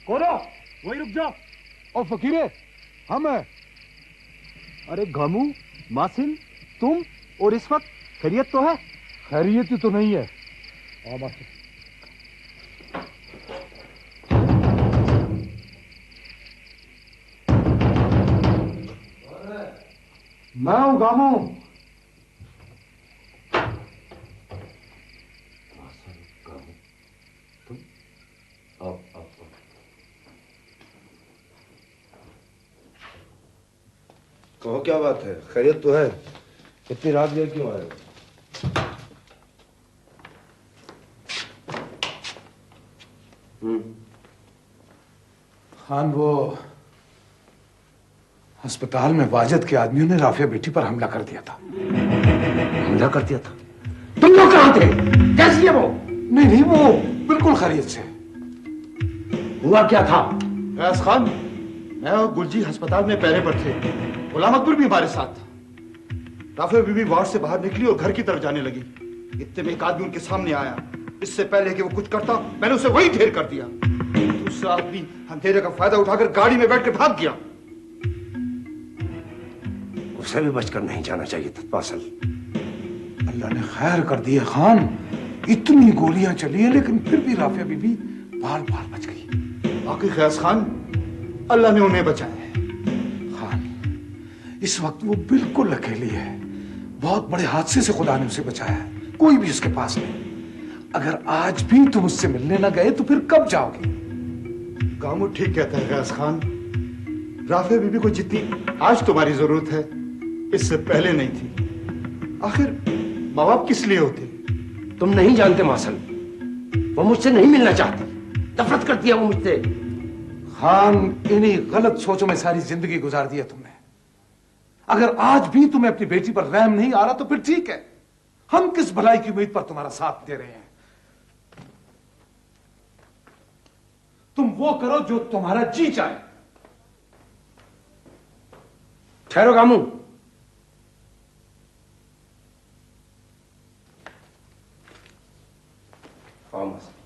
कौन हो? वही रुक जाओ। और फकीरे हम है। अरे गामू, मासिन, तुम और इस वक्त खैरियत तो है? खैरियत तो नहीं है। मैं हूं गामू। कहो क्या बात है? खैरियत तो है? इतनी रात गए क्यों आए? खान, वो अस्पताल में वाजिद के आदमियों ने राफिया बेटी पर हमला कर दिया था। हमला कर दिया था? तुम लोग कहां थे? कैसी है वो? नहीं नहीं, वो बिल्कुल खैरियत से। हुआ क्या था? फैज खान, मैं और गुलजी अस्पताल में पहरे पर थे। गुलाम अकबर भी हमारे साथ था। राफिया बीबी वार्ड से बाहर निकली और घर की तरफ जाने लगी। इतने में एक आदमी उनके सामने आया। इससे पहले कि वो कुछ करता, मैंने उसे वही ढेर कर दिया। दूसरा आदमी अंधेरे का फायदा उठाकर गाड़ी में बैठकर भाग गया। उसे भी बचकर नहीं जाना चाहिए था फासल। अल्लाह ने खैर कर दी है खान। इतनी गोलियां चली हैं लेकिन फिर भी राफिया बीबी बाल बाल बच गई। बाकी फैज खान, अल्लाह ने उन्हें बचाया है। खान, इस वक्त वो बिल्कुल अकेली है। बहुत बड़े हादसे से खुदा ने उसे बचाया है। कोई भी उसके पास नहीं। अगर आज भी तुम उससे मिलने ना गए तो फिर कब जाओगे? गामू ठीक कहता है फैज खान। राफिया बीबी को जितनी आज तुम्हारी जरूरत है, इससे पहले नहीं थी। आखिर माँ बाप किस लिए होते? तुम नहीं जानते मासल, वो मुझसे नहीं मिलना चाहती। नफरत करती है वो मुझसे। खान, इन्हीं गलत सोचों में सारी जिंदगी गुजार दी है तुमने। अगर आज भी तुम्हें अपनी बेटी पर रहम नहीं आ रहा तो फिर ठीक है। हम किस भलाई की उम्मीद पर तुम्हारा साथ दे रहे हैं? तुम वो करो जो तुम्हारा जी चाहे। ठहरो गामू। हाँ मासल।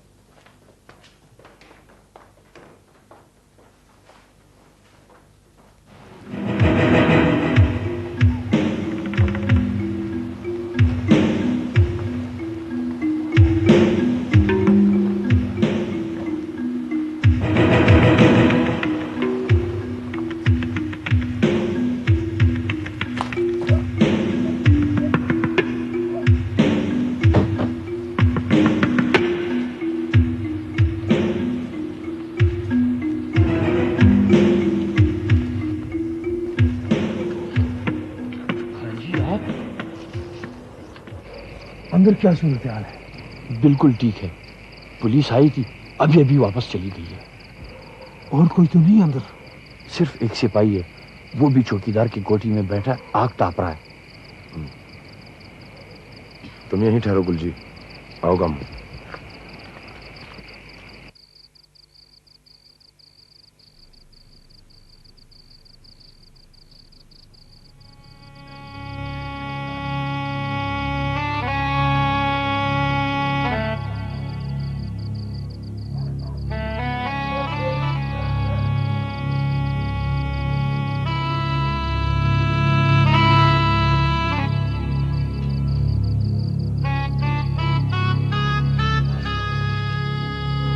अंदर क्या सूरत हाल है? बिल्कुल ठीक है। पुलिस आई थी, अभी अभी वापस चली गई है। और कोई तो नहीं अंदर? सिर्फ एक सिपाही है, वो भी चौकीदार की कोठी में बैठा आग ताप रहा है। तुम यहीं ठहरो गुलजी। आओ गामू।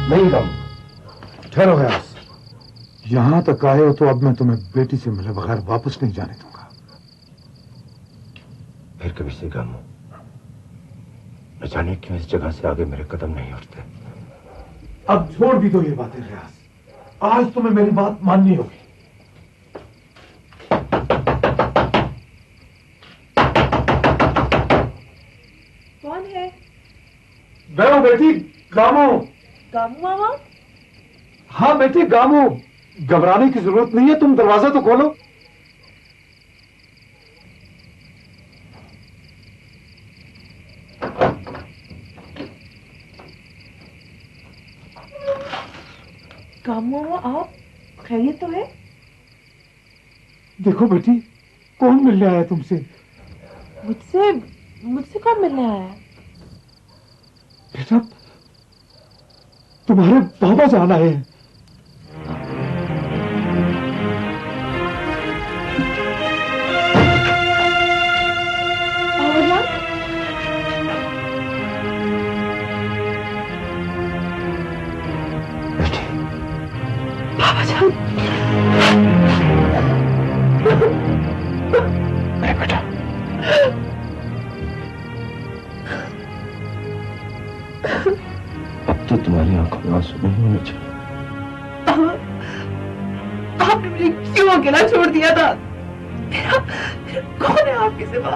नहीं गामू, ठहरो गयास। यहां तक आए हो तो अब मैं तुम्हें बेटी से मिले बगैर वापस नहीं जाने दूंगा। फिर कभी से गामू, न जाने क्यों इस जगह से आगे मेरे कदम नहीं उठते। अब छोड़ भी दो ये बातें गयास। आज तुम्हें मेरी बात माननी होगी। कौन है? मैं हूं बेटी, गामू। गामू मामा? हाँ बेटी, गामू। घबराने की जरूरत नहीं है, तुम दरवाजा तो खोलो। गामू मामा, आप खैरियत तो है? देखो बेटी, कौन मिलने आया तुमसे? मुझसे मुझसे कौन मिलने आया है? बेटा, तुम्हारे बाबा जान आए हैं। तो तुम्हारी आंखों में आंसू नहीं होने चाहिए। आपने मुझे क्यों अकेला छोड़ दिया था? मेरा कौन है आपके सिवा?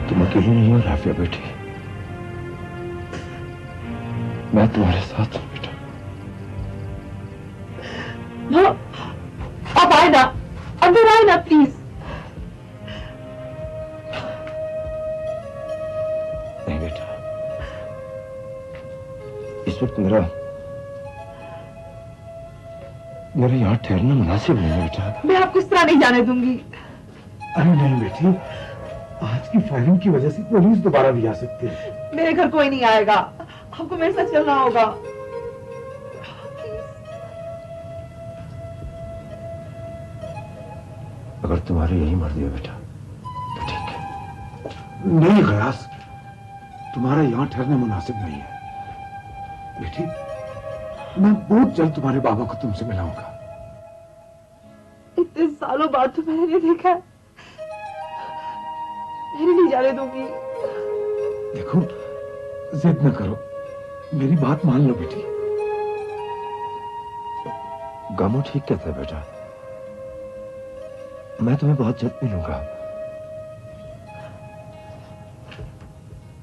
तुम अकेली नहीं हो राफिया बेटी, मैं तुम्हारे साथ हूं बेटा। हाँ, आप आए ना, अंदर आए ना प्लीज। नहीं बेटा, इस वक्त मेरा यहाँ ठहरना मुनासिब नहीं है बेटा। मैं आपको इस तरह नहीं जाने दूंगी। अरे नहीं बेटी, आज की फायरिंग की वजह से पुलिस दोबारा भी आ सकती है। मेरे घर कोई नहीं आएगा, आपको मेरे साथ चलना होगा। अगर तुम्हारी यही मर्जी है बेटा तो ठीक है। नहीं गयास, तुम्हारा यहां ठहरना मुनासिब नहीं है। बेटी, मैं बहुत जल्द तुम्हारे बाबा को तुमसे मिलाऊंगा। इतने सालों बाद तो मैंने नहीं देखा, मैंने नहीं जाने दूंगी। देखो, जिद न करो, मेरी बात मान लो बेटी। गामो ठीक कहता है बेटा, मैं तुम्हें बहुत जल्द मिलूंगा।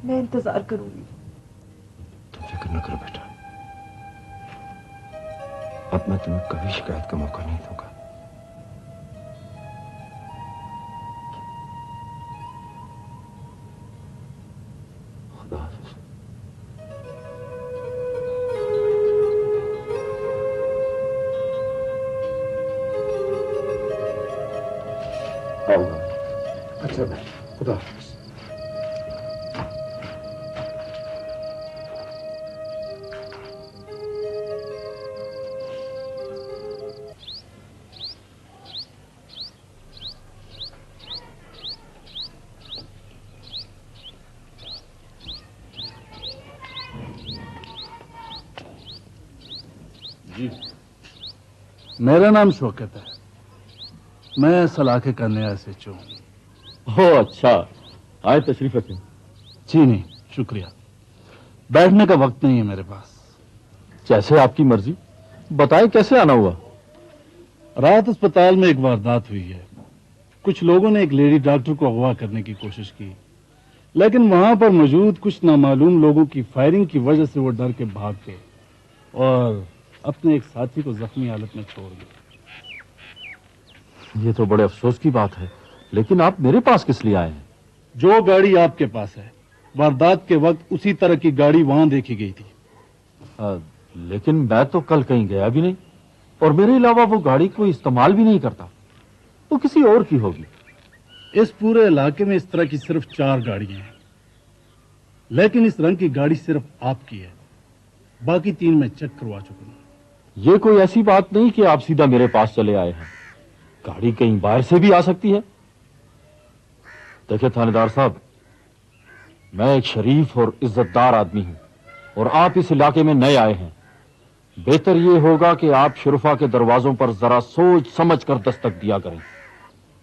मैं इंतजार करूंगी। तुम फिक्र न करो बेटा, अब मैं तुम्हें कभी शिकायत का मौका नहीं दूंगा। खुदा हाफिज। आऊंगा। अच्छा बेटा, खुदा हाफिज। जी, मेरा नाम शौकत है, मैं सलाखे का नया SHO हूँ। ओह अच्छा, आए तशरीफ रखें। जी नहीं, शुक्रिया, बैठने का वक्त नहीं है मेरे पास। जैसे आपकी मर्जी, बताएं कैसे आना हुआ। रात अस्पताल में एक वारदात हुई है। कुछ लोगों ने एक लेडी डॉक्टर को अगवा करने की कोशिश की, लेकिन वहां पर मौजूद कुछ नामालूम लोगों की फायरिंग की वजह से वो डर के भाग गए और अपने एक साथी को जख्मी हालत में छोड़ दिया। ये तो बड़े अफसोस की बात है, लेकिन आप मेरे पास किस लिए आए हैं? जो गाड़ी आपके पास है, वारदात के वक्त उसी तरह की गाड़ी वहां देखी गई थी। लेकिन मैं तो कल कहीं गया भी नहीं, और मेरे अलावा वो गाड़ी कोई इस्तेमाल भी नहीं करता, तो किसी और की होगी। इस पूरे इलाके में इस तरह की सिर्फ 4 गाड़ियां हैं, लेकिन इस रंग की गाड़ी सिर्फ आपकी है, बाकी 3 मैं चेक करवा चुका हूं। ये कोई ऐसी बात नहीं कि आप सीधा मेरे पास चले आए हैं, गाड़ी कहीं बाहर से भी आ सकती है। देखिए थानेदार साहब, मैं एक शरीफ और इज्जतदार आदमी हूं, और आप इस इलाके में नए आए हैं। बेहतर ये होगा कि आप शुरफा के दरवाजों पर जरा सोच समझ कर दस्तक दिया करें।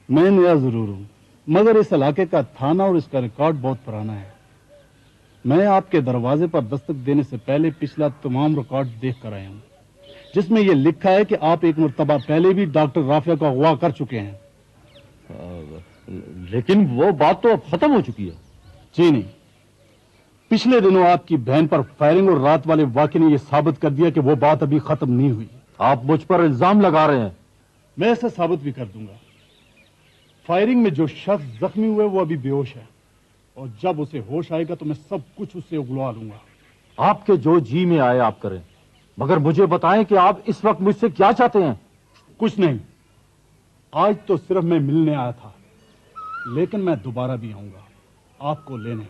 मैं नया जरूर हूं, मगर इस इलाके का थाना और इसका रिकॉर्ड बहुत पुराना है। मैं आपके दरवाजे पर दस्तक देने से पहले पिछला तमाम रिकॉर्ड देख कर आया हूं, जिसमें यह लिखा है कि आप एक मर्तबा पहले भी डॉक्टर राफिया को अगवा कर चुके हैं। लेकिन वो बात तो अब खत्म हो चुकी है। जी नहीं, पिछले दिनों आपकी बहन पर फायरिंग और रात वाले वाकये ने यह साबित कर दिया कि वो बात अभी खत्म नहीं हुई। आप मुझ पर इल्जाम लगा रहे हैं। मैं इसे साबित भी कर दूंगा। फायरिंग में जो शख्स जख्मी हुए वो अभी बेहोश है, और जब उसे होश आएगा तो मैं सब कुछ उससे उगलवा लूंगा। आपके जो जी में आए आप करें, मगर मुझे बताएं कि आप इस वक्त मुझसे क्या चाहते हैं। कुछ नहीं, आज तो सिर्फ मैं मिलने आया था, लेकिन मैं दोबारा भी आऊंगा आपको लेने।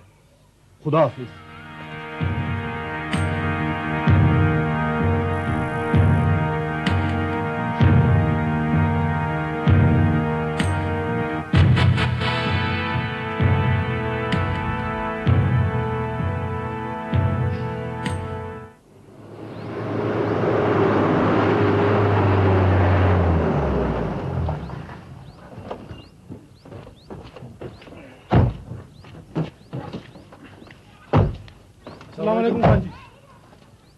खुदा हाफिज। अस्सलाम वालेकुम खान जी।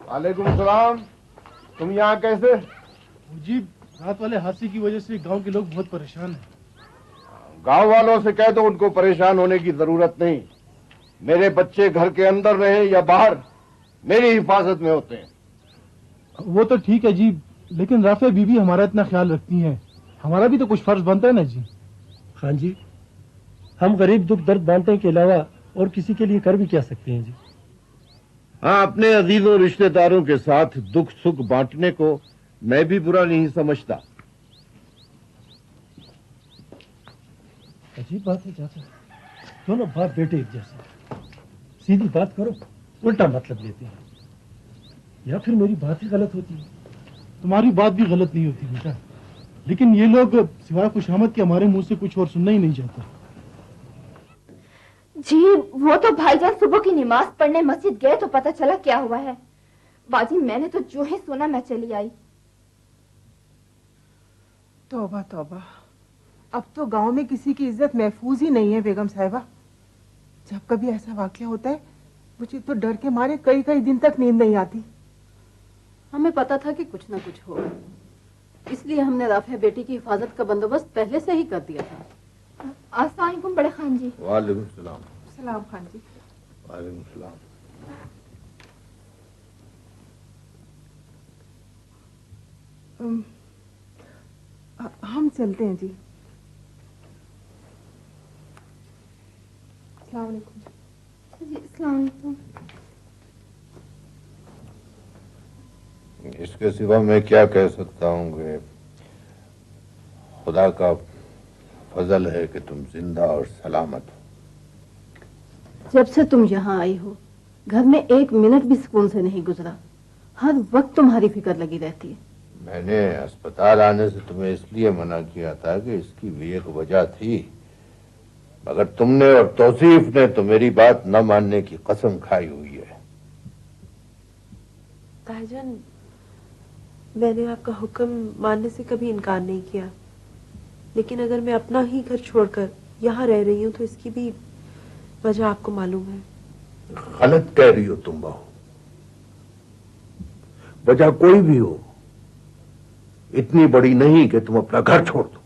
वालेकुम सलाम। तुम यहाँ कैसे? जी रात वाले हादसे की वजह से गांव के लोग बहुत परेशान हैं। गांव वालों से कह दो उनको परेशान होने की जरूरत नहीं। मेरे बच्चे घर के अंदर रहे या बाहर मेरी हिफाजत में होते हैं। वो तो ठीक है जी, लेकिन राफिया बीबी हमारा इतना ख्याल रखती हैं, हमारा भी तो कुछ फर्ज बनता है ना जी। खान जी, हम गरीब दुख दर्द बांटने के अलावा और किसी के लिए कर भी क्या सकते हैं जी। हाँ, अपने अजीजों रिश्तेदारों के साथ दुख सुख बांटने को मैं भी बुरा नहीं समझता। अजीब बात है चाचा, दोनों बाप बेटे एक जैसे, सीधी बात करो उल्टा मतलब लेते हैं, या फिर मेरी बात ही गलत होती है। तुम्हारी बात भी गलत नहीं होती बेटा, लेकिन ये लोग सिवाय खुशामद के हमारे मुंह से कुछ और सुनना ही नहीं चाहते। जी वो तो भाईजान सुबह की नमाज पढ़ने मस्जिद गए तो पता चला क्या हुआ है। बाजी मैंने तो जो ही सुना मैं चली आई। तौबा तौबा, अब तो गांव में किसी की इज्जत महफूज ही नहीं है बेगम साहिबा। जब कभी ऐसा वाकया होता है मुझे तो डर के मारे कई कई दिन तक नींद नहीं आती। हमें पता था कि कुछ ना कुछ होगा, इसलिए हमने राफिया बेटी की हिफाजत का बंदोबस्त पहले से ही कर दिया था। अस्सलाम वालेकुम बड़े खान जी। वालेकुम सलाम। सलाम खान जी। वालेकुम सलाम। हम चलते हैं जी। अस्सलाम वालेकुम। जी अस्सलाम वालेकुम। इसके सिवा मैं क्या कह सकता हूँ कि खुदा का फजल है कि तुम जिंदा और सलामत हो। जब से तुम यहाँ आई हो घर में एक मिनट भी सुकून से नहीं गुजरा, हर वक्त तुम्हारी फिक्र लगी रहती है। मैंने अस्पताल आने से तुम्हें इसलिए मना किया था कि इसकी भी एक वजह थी, मगर तुमने और तौसीफ ने तो मेरी बात न मानने की कसम खाई हुई है। भाईजान, मैंने आपका हुक्म मानने से कभी इनकार नहीं किया, लेकिन अगर मैं अपना ही घर छोड़कर यहाँ रह रही हूँ तो इसकी भी वजह आपको मालूम है। गलत कह रही हो तुम बहू। वजह कोई भी हो, इतनी बड़ी नहीं कि तुम अपना घर छोड़ दो।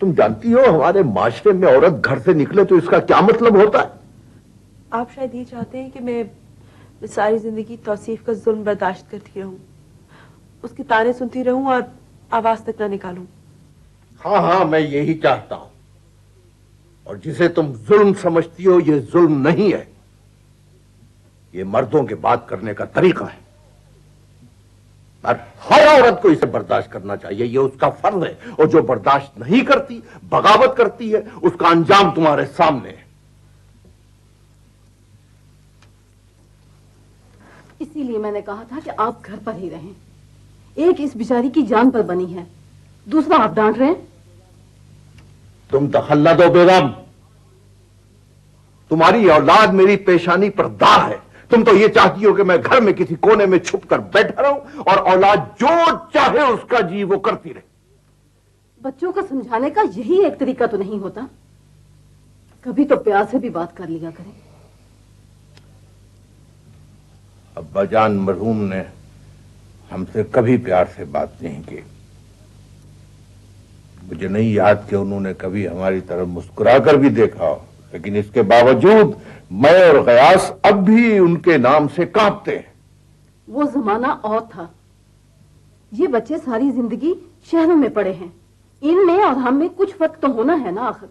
तुम जानती हो हमारे माशरे में औरत घर से निकले तो इसका क्या मतलब होता है। आप शायद ये चाहते हैं कि मैं सारी जिंदगी तौसीफ का जुल्म बर्दाश्त करती रहूं, उसके ताने सुनती रहूं और आवाज तक ना निकालूं। हाँ हाँ, मैं यही चाहता हूं। और जिसे तुम जुल्म समझती हो ये जुल्म नहीं है, ये मर्दों के बात करने का तरीका है। और हर औरत को इसे बर्दाश्त करना चाहिए, ये उसका फर्ज है। और जो बर्दाश्त नहीं करती, बगावत करती है, उसका अंजाम तुम्हारे सामने है। इसीलिए मैंने कहा था कि आप घर पर ही रहें। एक इस बेचारी की जान पर बनी है, दूसरा आप डांट रहे हैं। तुम दखल न दो बेगम। तुम्हारी औलाद मेरी पेशानी पर दाग है। तुम तो ये चाहती हो कि मैं घर में किसी कोने में छुप कर बैठा रहूं और औलाद जो चाहे उसका जी वो करती रहे। बच्चों को समझाने का यही एक तरीका तो नहीं होता? कभी तो प्यार से भी बात कर लिया करें। अब्बाजान मरहूम ने हमसे कभी प्यार से बात नहीं की। मुझे नहीं याद कि उन्होंने कभी हमारी तरफ मुस्कुरा कर भी देखा हो, लेकिन इसके बावजूद मैं और गयास अब भी उनके नाम से कांपते हैं। वो जमाना और था। ये बच्चे सारी जिंदगी शहरों में पड़े हैं, इनमें और हम में कुछ फर्क तो होना है ना आखिर।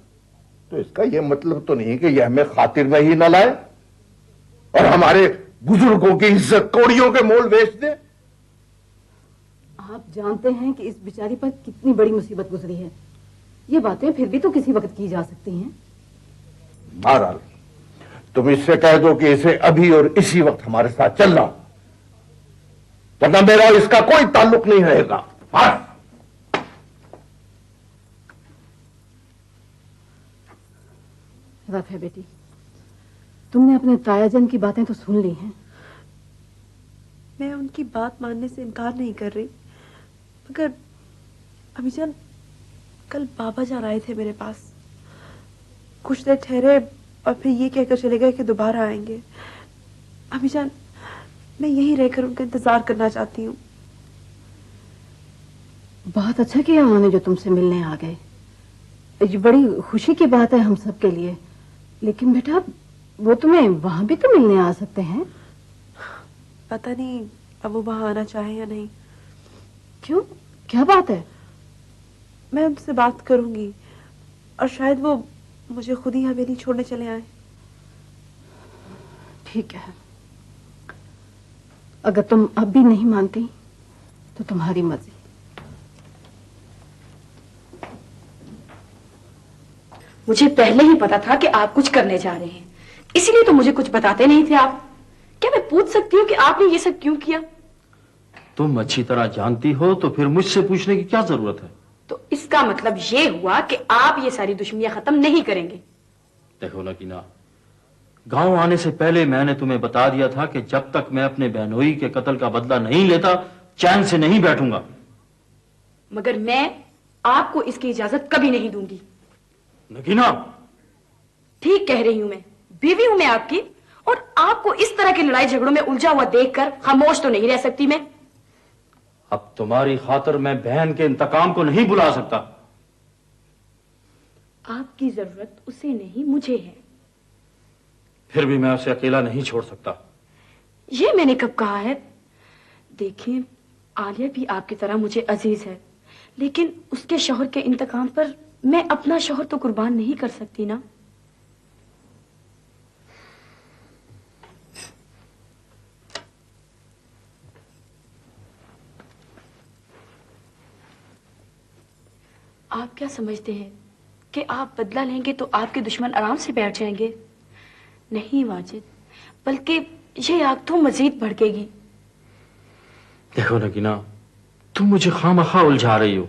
तो इसका यह मतलब तो नहीं कि यह हमें खातिर में ही न लाए और हमारे बुजुर्गों की इज्जत कौड़ियों के मोल बेच दे। आप जानते हैं कि इस बेचारी पर कितनी बड़ी मुसीबत गुजरी है। ये बातें फिर भी तो किसी वक्त की जा सकती हैं। बहरहाल तुम इससे कह दो कि इसे अभी और इसी वक्त हमारे साथ चलना, वरना मेरा इसका कोई ताल्लुक नहीं रहेगा। बस। राफिया बेटी, तुमने अपने तायाजन की बातें तो सुन ली हैं। मैं उनकी बात मानने से इनकार नहीं कर रही, मगर अमीजान, कल बाबा जान आए थे मेरे पास। कुछ देर ठहरे और फिर ये कहकर चले गए कि दोबारा आएंगे। अभी जान, मैं यहीं रहकर उनका इंतजार करना चाहती हूँ। बहुत अच्छा किया उन्होंने जो तुमसे मिलने आ गए। ये बड़ी खुशी की बात है हम सब के लिए। लेकिन बेटा, वो तुम्हें वहां भी तो मिलने आ सकते हैं। पता नहीं अब वो वहां आना चाहे या नहीं। क्यों, क्या बात है? मैं उनसे बात करूंगी और शायद वो मुझे खुद ही हवेली छोड़ने चले आए। ठीक है, अगर तुम अब भी नहीं मानती तो तुम्हारी मर्जी। मुझे पहले ही पता था कि आप कुछ करने जा रहे हैं, इसीलिए तो मुझे कुछ बताते नहीं थे आप। क्या मैं पूछ सकती हूँ कि आपने ये सब क्यों किया? तुम अच्छी तरह जानती हो तो फिर मुझसे पूछने की क्या जरूरत है? तो इसका मतलब ये हुआ कि आप ये सारी दुश्मनियां खत्म नहीं करेंगे। देखो नगीना, गांव आने से पहले मैंने तुम्हें बता दिया था कि जब तक मैं अपने बहनोई के कत्ल का बदला नहीं लेता चैन से नहीं बैठूंगा। मगर मैं आपको इसकी इजाजत कभी नहीं दूंगी। नगीना, ठीक कह रही हूं मैं, बीवी हूं मैं आपकी, और आपको इस तरह की लड़ाई झगड़ों में उलझा हुआ देखकर खामोश तो नहीं रह सकती मैं। अब तुम्हारी खातिर मैं बहन के इंतकाम को नहीं बुला सकता। आपकी जरूरत उसे नहीं, मुझे है। फिर भी मैं उसे अकेला नहीं छोड़ सकता। ये मैंने कब कहा है? देखिए, आलिया भी आपकी तरह मुझे अजीज है, लेकिन उसके शौहर के इंतकाम पर मैं अपना शौहर तो कुर्बान नहीं कर सकती ना। आप क्या समझते हैं कि आप बदला लेंगे तो आपके दुश्मन आराम से बैठ जाएंगे? नहीं वाजिद, बल्कि ये आग तो मजीद भड़केगी। देखो नगीना, तुम मुझे खामखा उलझा रही हो।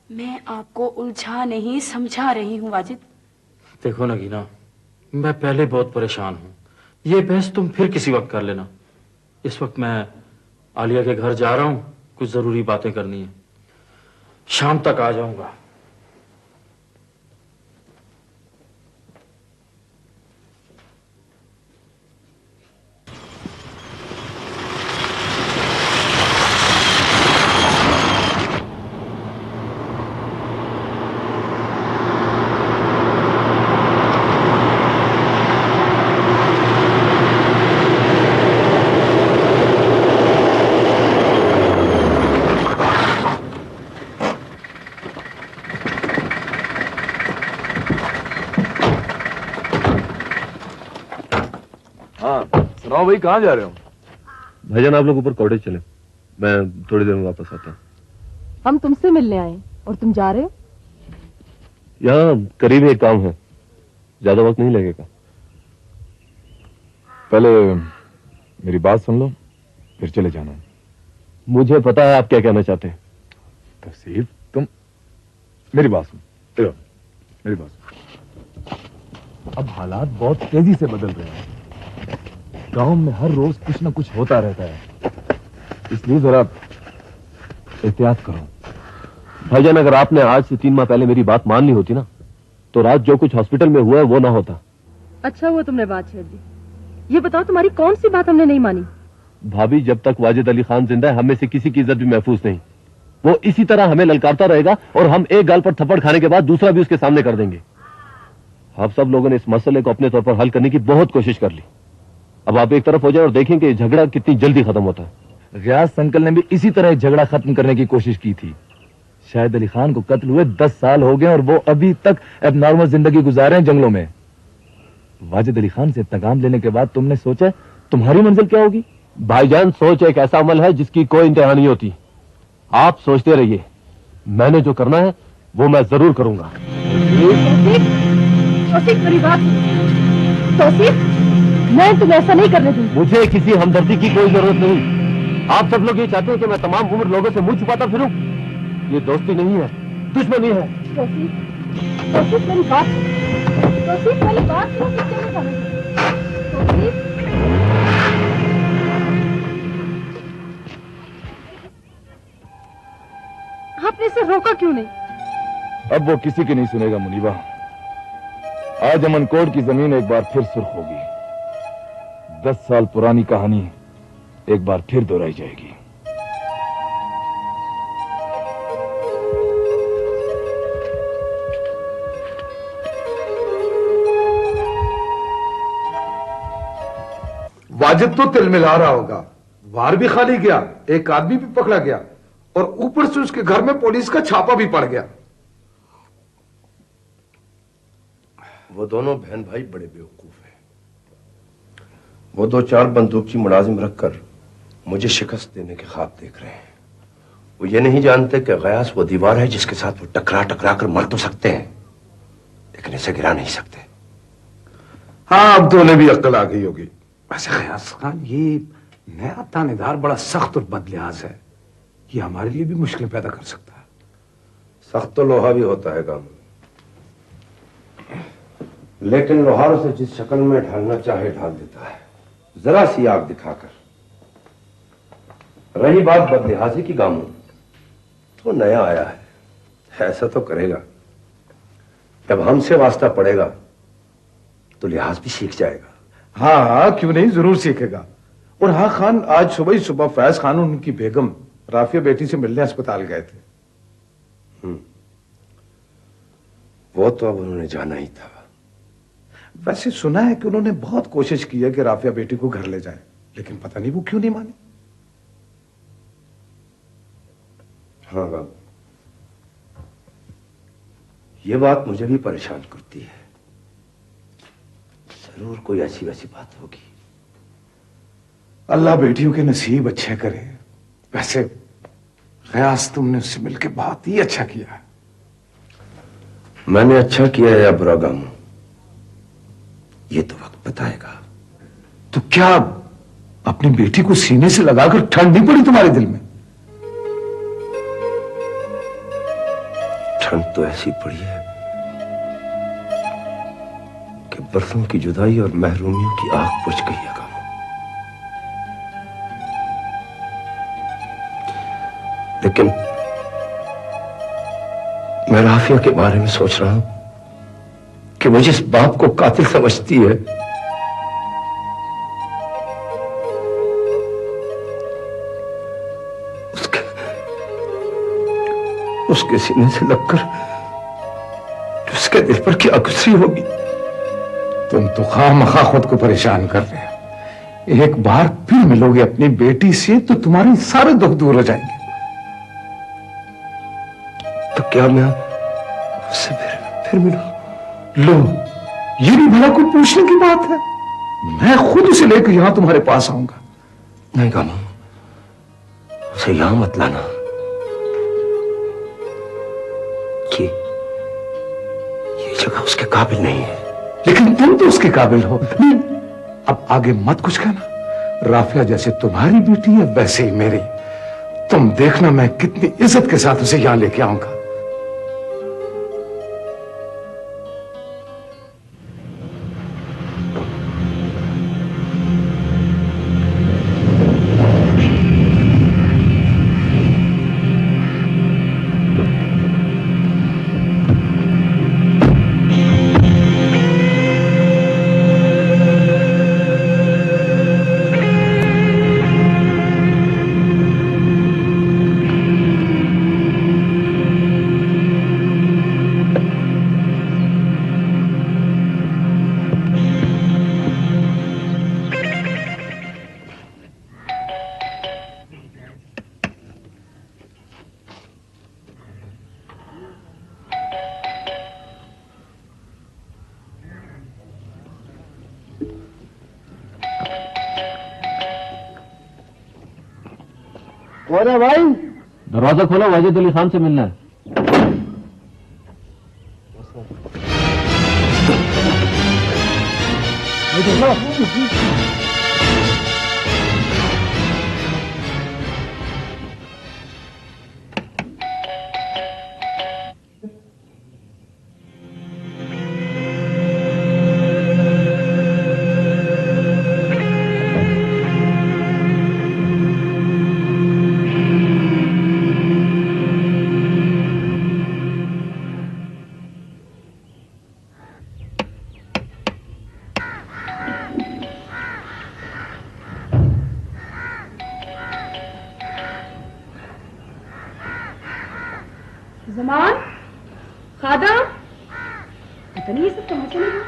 मैं आपको उलझा नहीं, समझा रही हूँ वाजिद। देखो नगीना, मैं पहले बहुत परेशान हूं। ये बहस तुम फिर किसी वक्त कर लेना। इस वक्त मैं आलिया के घर जा रहा हूं, कुछ जरूरी बातें करनी है। शाम तक आ जाऊंगा। सुनाओ भाई, कहाँ जा रहे हो? भाईजान आप लोग ऊपर कॉटेज चले, मैं थोड़ी देर में वापस आता हूँ। हम तुमसे मिलने आए और तुम जा रहे हो? यहाँ करीब एक काम है, ज्यादा वक्त नहीं लगेगा। पहले मेरी बात सुन लो, फिर चले जाना। मुझे पता है आप क्या कहना चाहते हैं। तौसीफ, तुम मेरी बात सुन, मेरी बात सुन। अब हालात बहुत तेजी से बदल रहे हैं। गांव में हर रोज कुछ ना कुछ होता रहता है, इसलिए जरा एहतियात करो। भाईजान अगर आपने आज से 3 माह पहले मेरी बात मान ली होती ना, तो रात जो कुछ हॉस्पिटल में हुआ है वो ना होता। अच्छा हुआ तुमने बात छेड़ दी। ये बताओ तुम्हारी कौन सी बात हमने नहीं मानी? भाभी, जब तक वाजिद अली खान जिंदा है हम में से किसी की इज्जत भी महफूज नहीं। वो इसी तरह हमें ललकारता रहेगा और हम एक गाल पर थप्पड़ खाने के बाद दूसरा भी उसके सामने कर देंगे। आप सब लोगों ने इस मसले को अपने तौर पर हल करने की बहुत कोशिश कर ली। अब आप एक तरफ हो जाए और देखें कि झगड़ा कितनी जल्दी खत्म होता है। रियाज अंकल ने भी इसी तरह झगड़ा खत्म करने की कोशिश की थी। शाहिद अली खान को कत्ल हुए 10 साल हो गए और वो अभी तक अब नॉर्मल जिंदगी गुजार रहे हैं जंगलों में। वाजिद अली खान से इंतकाम लेने के बाद तुमने सोचा तुम्हारी मंजिल क्या होगी? भाईजान, सोच एक ऐसा अमल है जिसकी कोई इंतहा नहीं होती। आप सोचते रहिए, मैंने जो करना है वो मैं जरूर करूंगा। मैं तुम्हें ऐसा नहीं करने दूंगी। मुझे किसी हमदर्दी की कोई जरूरत नहीं। आप सब लोग ये चाहते हैं कि मैं तमाम उम्र लोगों से मुंह छुपाता फिरूं? ये दोस्ती नहीं है, दुश्मनी है। तौसीफ मेरी बात, तौसीफ मेरी बात आपने इसे रोका क्यों नहीं? अब वो किसी की नहीं सुनेगा मुनीबा। आज अमनकोट की जमीन एक बार फिर सुर्ख होगी। 10 साल पुरानी कहानी एक बार फिर दोहराई जाएगी। वाजिद तो तिल मिला रहा होगा। वार भी खाली गया, एक आदमी भी पकड़ा गया और ऊपर से उसके घर में पुलिस का छापा भी पड़ गया। वो दोनों बहन भाई बड़े बेवकूफ हैं। वो 2-4 बंदूकची मुलाजिम रखकर मुझे शिकस्त देने के ख्वाब देख रहे हैं। वो ये नहीं जानते कि गयास वो दीवार है जिसके साथ वो टकरा टकरा कर मर तो सकते हैं, लेकिन इसे गिरा नहीं सकते। हाँ, अब तो उन्हें भी अक्ल आ गई होगी। वैसे गयास खान, ये नया थानेदार बड़ा सख्त और बदलियाज है। ये हमारे लिए भी मुश्किल पैदा कर सकता है। सख्त तो लोहा भी होता है काम, लेकिन लोहार उसे जिस शक्ल में ढालना चाहे ढाल देता है, जरा सी आग दिखाकर। रही बात बदलिहाजी की, गामू तो नया आया है, ऐसा तो करेगा। जब हमसे वास्ता पड़ेगा तो लिहाज भी सीख जाएगा। हाँ हाँ, क्यों नहीं, जरूर सीखेगा। और हाँ खान, आज सुबह ही सुबह फैज खान और उनकी बेगम राफिया बेटी से मिलने अस्पताल गए थे। वो तो अब उन्होंने जाना ही था। वैसे सुना है कि उन्होंने बहुत कोशिश की है कि राफिया बेटी को घर ले जाए, लेकिन पता नहीं वो क्यों नहीं माने। हाँ बाबू, ये बात मुझे भी परेशान करती है। जरूर कोई ऐसी वैसी बात होगी। अल्लाह बेटियों के नसीब अच्छे करे। वैसे गयास, तुमने उससे मिलकर बहुत ही अच्छा किया है। मैंने अच्छा किया है या बुरा गामू, ये तो वक्त बताएगा। तो क्या अपनी बेटी को सीने से लगाकर ठंड नहीं पड़ी तुम्हारे दिल में? ठंड तो ऐसी पड़ी है कि बरसों की जुदाई और महरूमियों की आग बुझ गई है गामू। लेकिन मैं राफिया के बारे में सोच रहा हूं कि वो जिस बाप को कातिल समझती है, उसके सीने से लगकर उसके दिल पर क्या गुजरी होगी। तुम तो खामखा खुद को परेशान कर रहे हो। एक बार फिर मिलोगे अपनी बेटी से तो तुम्हारे सारे दुख दूर हो जाएंगे। तो क्या मैं उससे फिर मिलूं? लो, ये भी भला कोई पूछने की बात है? मैं खुद उसे लेकर यहां तुम्हारे पास आऊंगा। नहीं गामू, उसे यहां मत लाना। ये जगह उसके काबिल नहीं है। लेकिन तुम तो उसके काबिल हो। नहीं, अब आगे मत कुछ कहना। राफिया जैसे तुम्हारी बेटी है वैसे ही मेरी। तुम देखना मैं कितनी इज्जत के साथ उसे यहां लेके आऊंगा। कौन है भाई? दरवाजा खोलो, वाजिद अली खान से मिलना है। नुमान, खादम, पता नहीं ये सब कहाँ चले गए।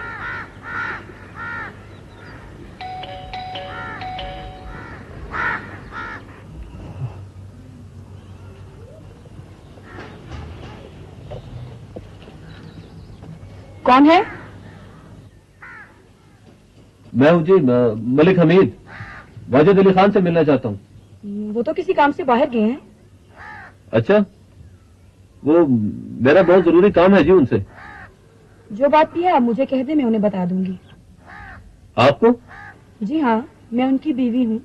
कौन है? मैं हूँ जी, मलिक हमीद। वाजिद अली खान से मिलना चाहता हूँ। वो तो किसी काम से बाहर गए हैं। अच्छा, वो मेरा बहुत जरूरी काम है जी उनसे। जो बात भी है आप मुझे कह दे, मैं उन्हें बता दूंगी। आपको? जी हाँ, मैं उनकी बीवी हूँ।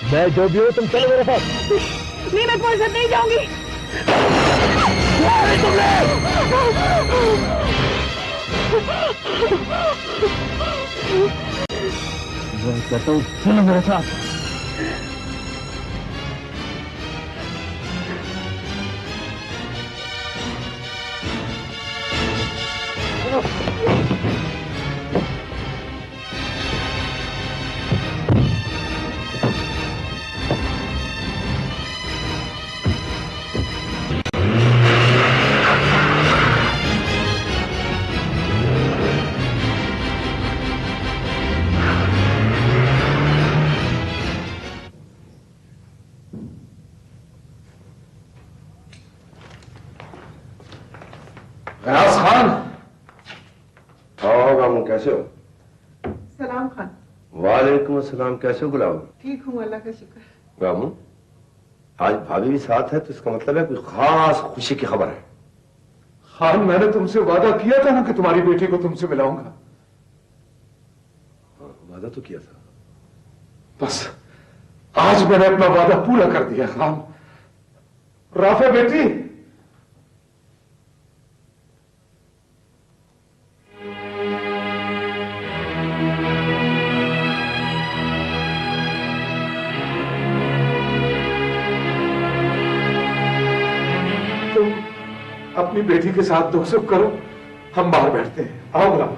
मैं जो भी हूँ, तुम चलो मेरे साथ। नहीं, मैं तुम्हारे साथ नहीं जाऊंगी। मैं कहता हूँ चलो मेरे साथ। गयास खान। कैसे हो? सलाम खान। वालेकुम अस्सलाम। कैसे हो गुलाम? ठीक हूँ, अल्लाह का शुक्र। रामू, आज भाभी भी साथ है, तो इसका मतलब है कोई खास खुशी की खबर है। खान, मैंने तुमसे वादा किया था ना कि तुम्हारी बेटी को तुमसे मिलाऊंगा। वादा तो किया था। बस आज मैंने अपना वादा पूरा कर दिया खान। राफे बेटी, तुम अपनी बेटी के साथ दो सुख करो, हम बाहर बैठते हैं। आओ गुलाम।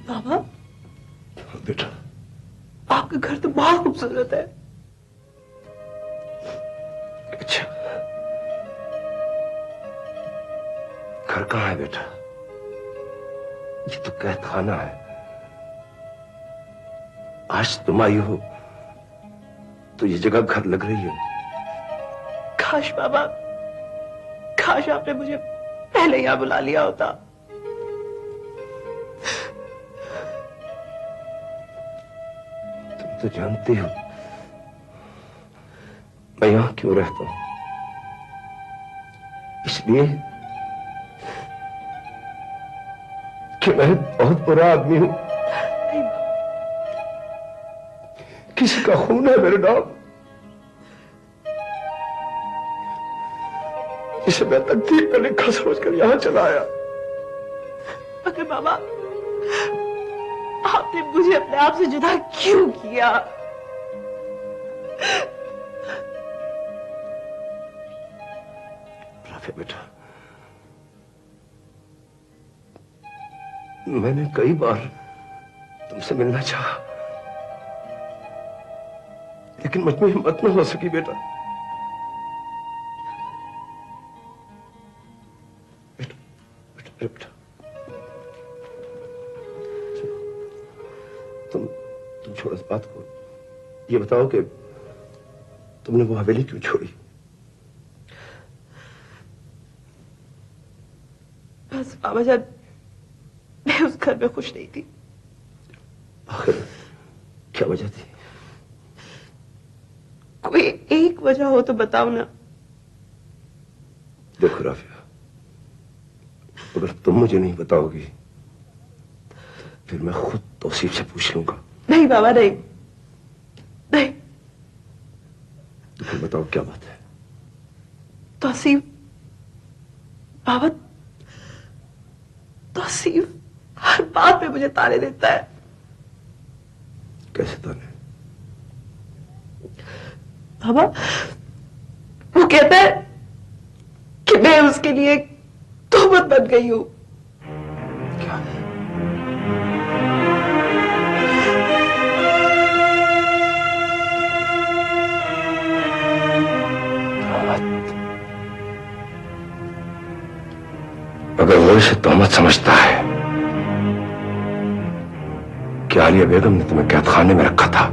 बाबा, बेटा, आपका घर तो बहुत खूबसूरत है। अच्छा, घर कहाँ है बेटा? ये तो कैद खाना है। आज तुम आई हो तो ये जगह घर लग रही है। काश बाबा, काश आपने मुझे पहले यहां बुला लिया होता। तुम तो जानती हो मैं यहां क्यों रहता हूं। इसलिए कि मैं बहुत बुरा आदमी हूं। किसी का खून है मेरे नाम, इसे मैं तकदीर पर लिखा समझकर यहां चला आया। मगर बाबा, आपने मुझे अपने आप से जुदा क्यों किया? राफे बेटा, मैंने कई बार तुमसे मिलना चाहा, लेकिन मुझ में हिम्मत न हो सकी बेटा। तुम छोड़ो इस बात को। ये बताओ कि तुमने वो हवेली क्यों छोड़ी? बस बाबा जान, मैं उस घर में खुश नहीं थी। आखिर क्या वजह थी? कोई एक वजह हो तो बताओ ना। देखो राफिया, अगर तुम मुझे नहीं बताओगी तो फिर मैं खुद तौसीफ से पूछ लूंगा। नहीं बाबा, नहीं नहीं। तो फिर बताओ क्या बात है? तौसीफ बाबा, तौसीफ हर बात पे मुझे ताने देता है। कैसे ताने? बाबा, वो कहता है कि मैं उसके लिए तोहमत बन गई हूं। क्या? अगर वो इसे तोहमत समझता है कि आलिया बेगम ने तुम्हें कैद खाने में रखा था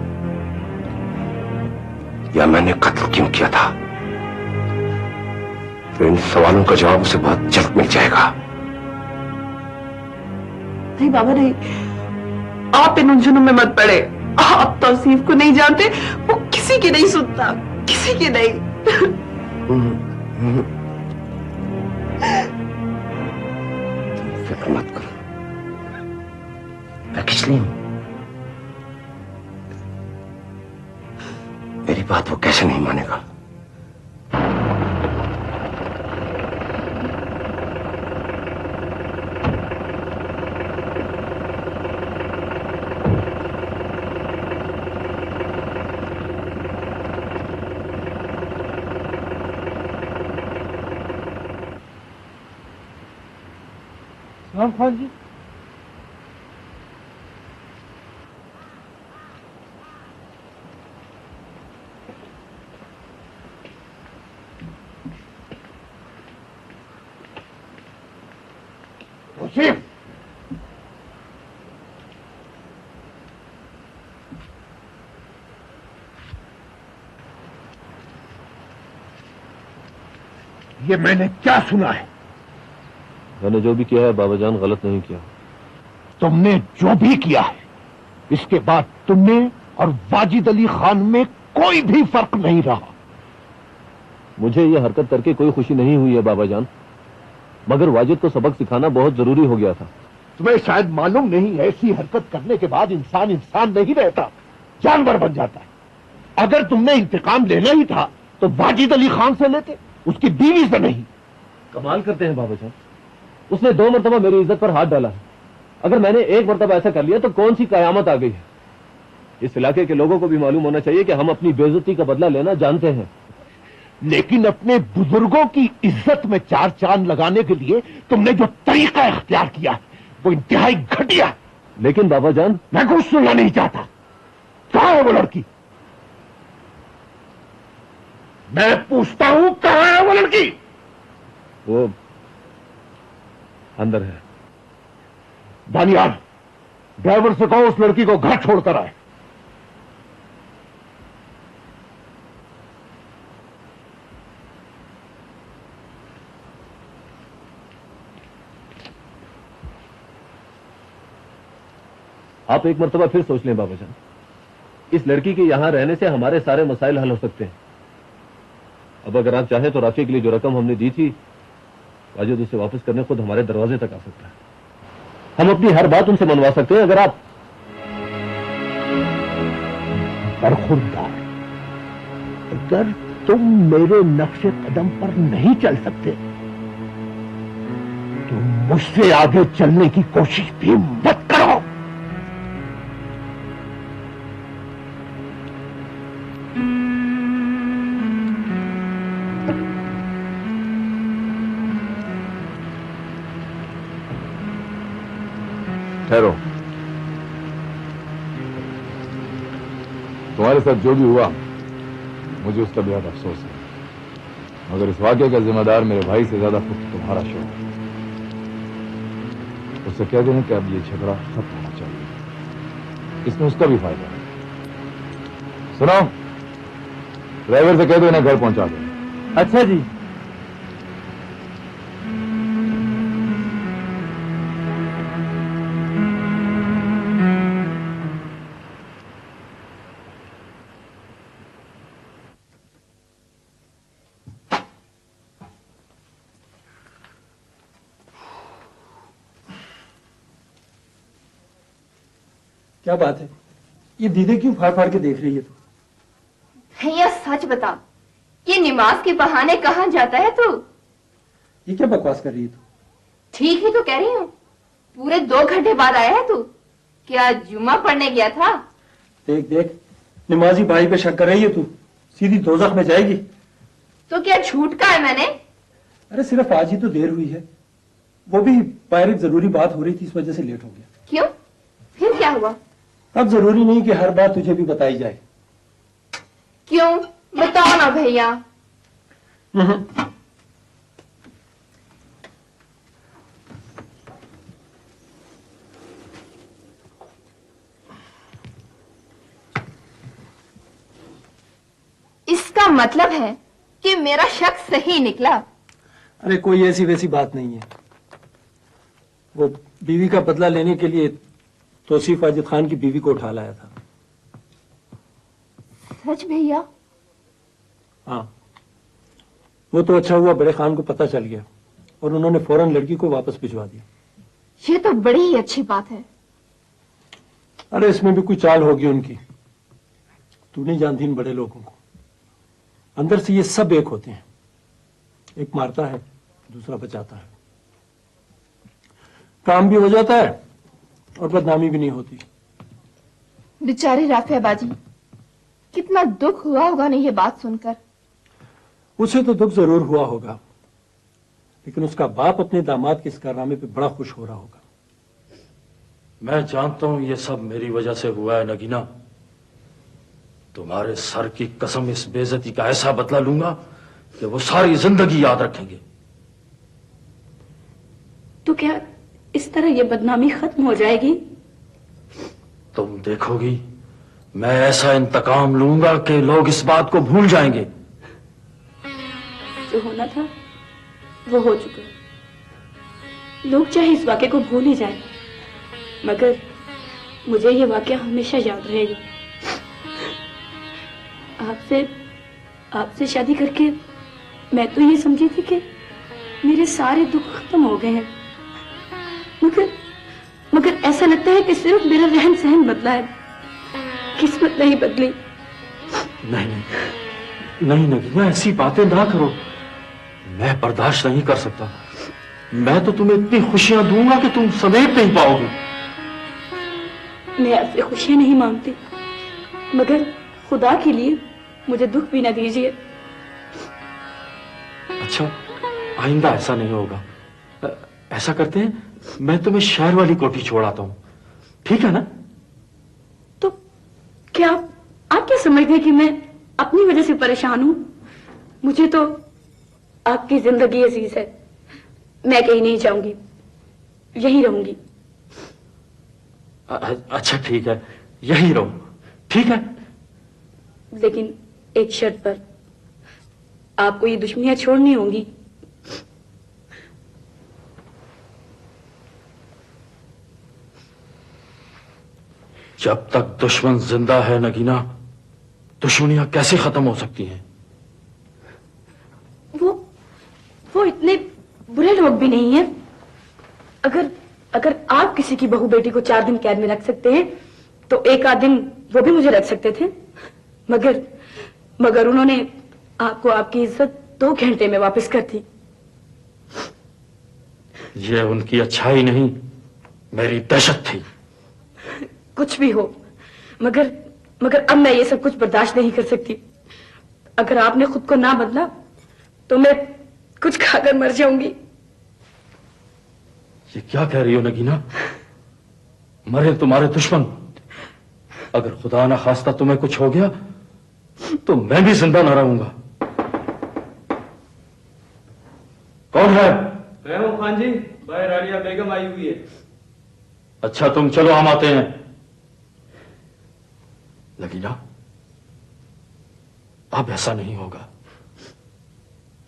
या मैंने कत्ल क्यों किया था, तो इन सवालों का जवाब उसे बहुत जल्द मिल जाएगा। नहीं बाबा, नहीं। आप इन उलझनों में मत पड़े। आप तौसीफ को नहीं जानते। वो किसी की नहीं सुनता, किसी की नहीं। तुम फिक्र मत करो, मैं किस लिए? मेरी बात वो कैसे नहीं मानेगा? सलाम खान जी। ये मैंने क्या सुना है? मैंने जो भी किया है बाबा जान गलत नहीं किया। तुमने जो भी किया है, इसके बाद तुमने और वाजिद अली खान में कोई भी फर्क नहीं रहा। मुझे ये हरकत करके कोई खुशी नहीं हुई है बाबा जान, मगर वाजिद को सबक सिखाना बहुत जरूरी हो गया था। तुम्हें शायद मालूम नहीं है, ऐसी हरकत करने के बाद इंसान इंसान नहीं रहता, जानवर बन जाता है। अगर तुमने इंतकाम लेना ही था तो वाजिद अली खान से लेते, उसकी बीवी से नहीं। कमाल करते हैं बाबा जान, उसने 2 मरतबा मेरी इज्जत पर हाथ डाला है। अगर मैंने 1 मरतबा ऐसा कर लिया तो कौन सी कयामत आ गई है। इस इलाके के लोगों को भी मालूम होना चाहिए कि हम अपनी बेइज्जती का बदला लेना जानते हैं। लेकिन अपने बुजुर्गों की इज्जत में 4 चांद लगाने के लिए तुमने जो तरीका इख्तियार किया है वो इंतहाई घटिया। लेकिन बाबा जान, मैं कुछ सुनना नहीं चाहता। कहां है वो लड़की? मैं पूछता हूं, कहां है वो लड़की? वो अंदर है। दानियाल, ड्राइवर से कहो उस लड़की को घर छोड़कर आए। आप एक मरतबा फिर सोच लें बाबा जान, इस लड़की के यहां रहने से हमारे सारे मसाइल हल हो सकते हैं। अब अगर आप चाहें तो राफी के लिए जो रकम हमने दी थी, वाजिद उसे वापस करने खुद हमारे दरवाजे तक आ सकता है। हम अपनी हर बात उनसे मनवा सकते हैं। अगर आप बरखुरदार, अगर तुम मेरे नक्शे कदम पर नहीं चल सकते तो मुझसे आगे चलने की कोशिश भी मत करो। ठहरो, तुम्हारे साथ जो भी हुआ मुझे उसका बेहद अफसोस है, मगर इस वाकये का जिम्मेदार मेरे भाई से ज्यादा खुद तुम्हारा शौक है। उससे कह देना कि अब ये झगड़ा खत्म होना चाहिए, इसमें उसका भी फायदा है। सुनो, ड्राइवर से कह दो इन्हें घर पहुंचा दो। अच्छा जी। क्या बात है, ये दीदी क्यों फाड़ फाड़ के देख रही है तू? भैया सच बता, ये नमाज के बहाने कहाँ जाता है तू? ये क्या बकवास कर रही है तू? ठीक ही तो कह रही हूँ, पूरे 2 घंटे बाद आया है तू। क्या जुम्मा पढ़ने गया था? देख देख, नमाजी भाई पे शक कर रही है तू, सीधी दोज़ख में जाएगी। तो क्या झूठ का है मैंने? अरे सिर्फ आज ही तो देर हुई है, वो भी बाहर एक जरूरी बात हो रही थी, इस वजह से लेट हो गया। क्यों? फिर क्या हुआ? अब जरूरी नहीं कि हर बात तुझे भी बताई जाए। क्यों? बताओ ना भैया। इसका मतलब है कि मेरा शक सही निकला। अरे कोई ऐसी वैसी बात नहीं है, वो बीवी का बदला लेने के लिए तौसीफ वाजिद खान की बीवी को उठा लाया था। सच भैया? हाँ, वो तो अच्छा हुआ बड़े खान को पता चल गया और उन्होंने फौरन लड़की को वापस भिजवा दिया। ये तो बड़ी ही अच्छी बात है। अरे इसमें भी कोई चाल होगी उनकी, तू नहीं जानती इन बड़े लोगों को, अंदर से ये सब एक होते हैं, एक मारता है दूसरा बचाता है, काम भी हो जाता है और बदनामी भी नहीं होती। बेचारी राफिया बाजी, कितना दुख हुआ होगा ना ये बात सुनकर। उसे तो दुख जरूर हुआ होगा, लेकिन उसका बाप अपने दामाद के इस कारनामे पे बड़ा खुश हो रहा होगा। मैं जानता हूं ये सब मेरी वजह से हुआ है नगीना। तुम्हारे सर की कसम, इस बेइज्जती का ऐसा बदला लूंगा कि वो सारी जिंदगी याद रखेंगे। तो क्या इस तरह ये बदनामी खत्म हो जाएगी? तुम देखोगी, मैं ऐसा इंतकाम लूंगा कि लोग इस बात को भूल जाएंगे। जो होना था वो हो चुका, लोग चाहे इस वाक़े को भूल ही जाएं, मगर मुझे ये वाक़या हमेशा याद रहेगा। आपसे शादी करके मैं तो ये समझी थी कि मेरे सारे दुख खत्म हो गए हैं, मगर ऐसा लगता है कि सिर्फ मेरा रहन सहन बदला है, किस्मत नहीं बदली। नहीं नगीना, ऐसी बातें ना करो, मैं बर्दाश्त नहीं कर सकता। मैं तो तुम्हें इतनी खुशियां दूंगा कि तुम समेट नहीं पाओगी। मैं आपसे खुशियां नहीं मांगती, मगर खुदा के लिए मुझे दुख भी ना दीजिए। अच्छा, आइंदा ऐसा नहीं होगा। ऐसा करते हैं, मैं तुम्हें शहर वाली कोठी छोड़ाता हूं, ठीक है ना? तो क्या आप क्या समझते हैं कि मैं अपनी वजह से परेशान हूं? मुझे तो आपकी जिंदगी अजीज है, मैं कहीं नहीं जाऊंगी, यहीं रहूंगी। अच्छा ठीक है, यहीं रहो, ठीक है? लेकिन एक शर्त पर, आपको ये दुश्मनियां छोड़नी होंगी। जब तक दुश्मन जिंदा है नगीना, दुश्मनियां कैसे खत्म हो सकती हैं? वो इतने बुरे लोग भी नहीं हैं। अगर आप किसी की बहू बेटी को 4 दिन कैद में रख सकते हैं, तो 1 आध दिन वो भी मुझे रख सकते थे, मगर उन्होंने आपको आपकी इज्जत 2 घंटे में वापस कर दी। ये उनकी अच्छाई नहीं, मेरी दहशत थी। कुछ भी हो, मगर अब मैं ये सब कुछ बर्दाश्त नहीं कर सकती। अगर आपने खुद को ना बदला तो मैं कुछ खाकर मर जाऊंगी। ये क्या कह रही हो नगीना? मरे तुम्हारे दुश्मन, अगर खुदा ना खास्ता तुम्हें कुछ हो गया तो मैं भी जिंदा ना रहूंगा। कौन है? मैं हूं खान जी, बाहर रानिया बेगम आई हुई है। अच्छा तुम चलो, हम आते हैं। लगीना, अब ऐसा नहीं होगा।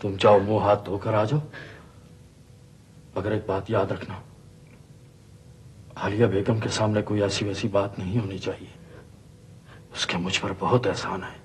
तुम जाओ, मुंह हाथ धोकर आ जाओ। मगर एक बात याद रखना, आलिया बेगम के सामने कोई ऐसी वैसी बात नहीं होनी चाहिए। उसके मुझ पर बहुत एहसान है।